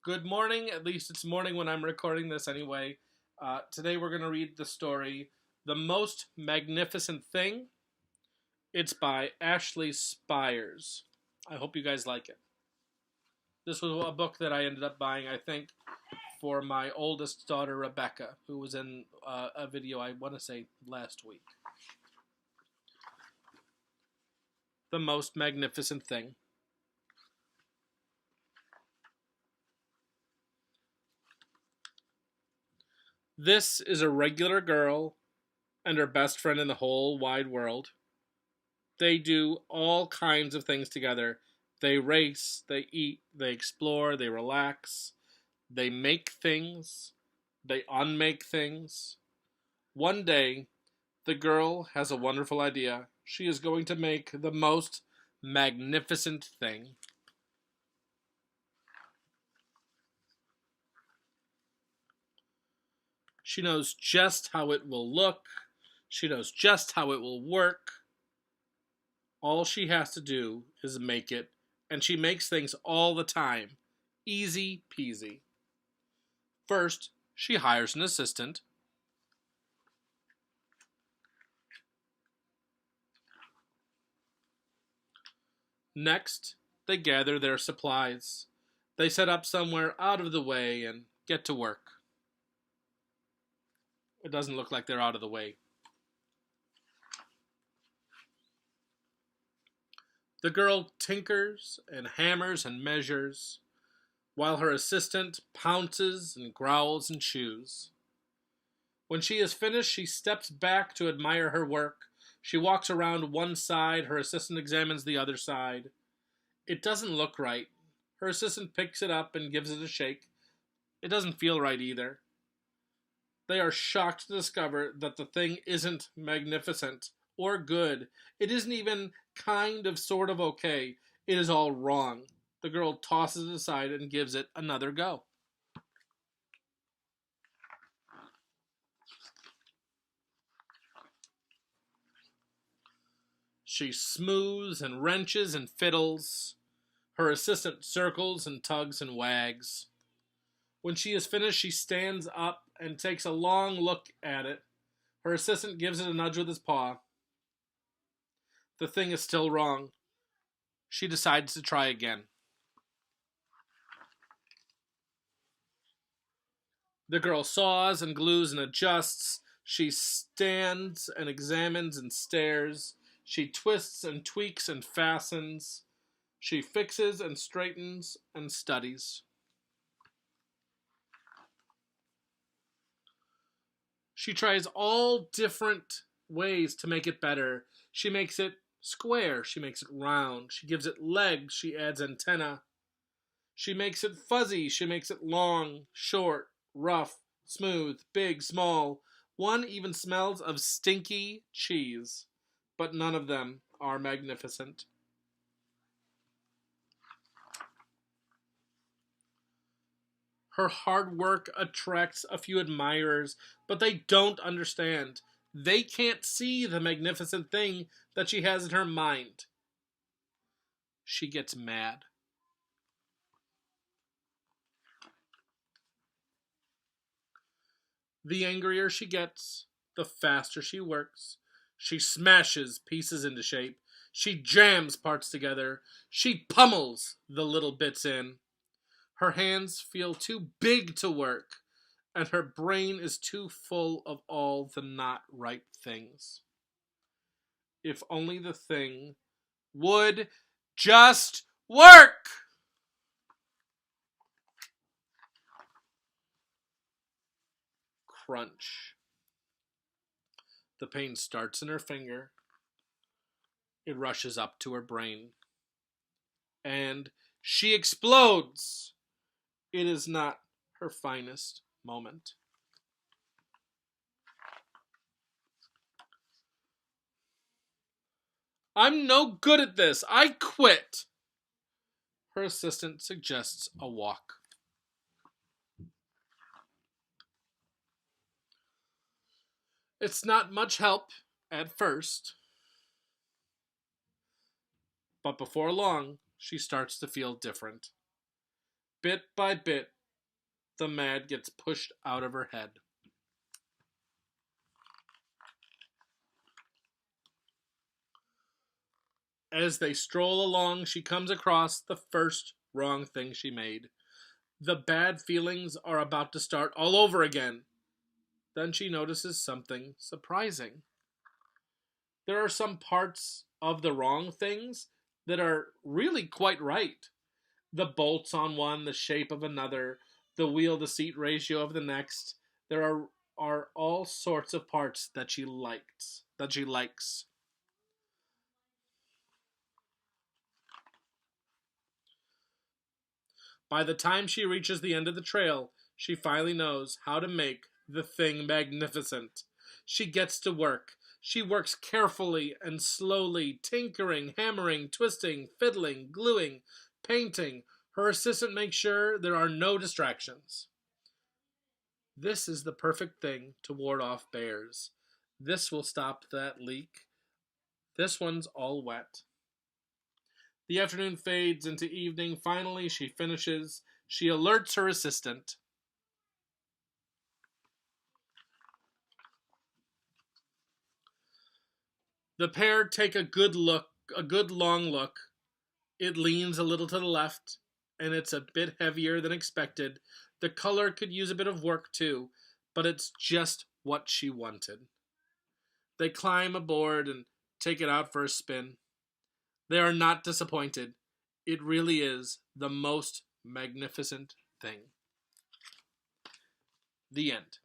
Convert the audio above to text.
Good morning. At least it's morning when I'm recording this anyway. Today we're going to read the story The Most Magnificent Thing. It's by Ashley Spires. I hope you guys like it. This was a book that I ended up buying, I think, for my oldest daughter, Rebecca, who was in a video, I want to say, last week. The Most Magnificent Thing. This is a regular girl and her best friend in the whole wide world. They do all kinds of things together. They race, they eat, they explore, they relax, they make things, they unmake things. One day, the girl has a wonderful idea. She is going to make the most magnificent thing. She knows just how it will look. She knows just how it will work. All she has to do is make it, and she makes things all the time. Easy peasy. First, she hires an assistant. Next, they gather their supplies. They set up somewhere out of the way and get to work. It doesn't look like they're out of the way. The girl tinkers and hammers and measures, while her assistant pounces and growls and chews. When she is finished, she steps back to admire her work. She walks around one side, her assistant examines the other side. It doesn't look right. Her assistant picks it up and gives it a shake. It doesn't feel right either. They are shocked to discover that the thing isn't magnificent or good. It isn't even kind of sort of okay. It is all wrong. The girl tosses it aside and gives it another go. She smooths and wrenches and fiddles. Her assistant circles and tugs and wags. When she is finished, she stands up and takes a long look at it. Her assistant gives it a nudge with his paw. The thing is still wrong. She decides to try again. The girl saws and glues and adjusts. She stands and examines and stares. She twists and tweaks and fastens. She fixes and straightens and studies. She tries all different ways to make it better. She makes it square. She makes it round. She gives it legs. She adds antenna. She makes it fuzzy. She makes it long, short, rough, smooth, big, small. One even smells of stinky cheese. But none of them are magnificent. Her hard work attracts a few admirers, but they don't understand. They can't see the magnificent thing that she has in her mind. She gets mad. The angrier she gets, the faster she works. She smashes pieces into shape. She jams parts together. She pummels the little bits in. Her hands feel too big to work, and her brain is too full of all the not right things. If only the thing would just work! Crunch. The pain starts in her finger. It rushes up to her brain. And she explodes! It is not her finest moment. I'm no good at this. I quit. Her assistant suggests a walk. It's not much help at first, but before long, she starts to feel different. Bit by bit, The mad gets pushed out of her head. As they stroll along, she comes across the first wrong thing she made. The bad feelings are about to start all over again. Then she notices something surprising. There are some parts of the wrong things that are really quite right. The bolts on one, the shape of another, the wheel to seat ratio of the next. There are all sorts of parts that she likes. By the time she reaches the end of the trail, she finally knows how to make the thing magnificent. She gets to work. She works carefully and slowly, tinkering, hammering, twisting, fiddling, gluing, painting. Her assistant makes sure there are no distractions. This is the perfect thing to ward off bears. This will stop that leak. This one's all wet. The afternoon fades into evening. Finally, she finishes. She alerts her assistant. The pair take a good long look. It leans a little to the left, and it's a bit heavier than expected. The color could use a bit of work too, but it's just what she wanted. They climb aboard and take it out for a spin. They are not disappointed. It really is the most magnificent thing. The end.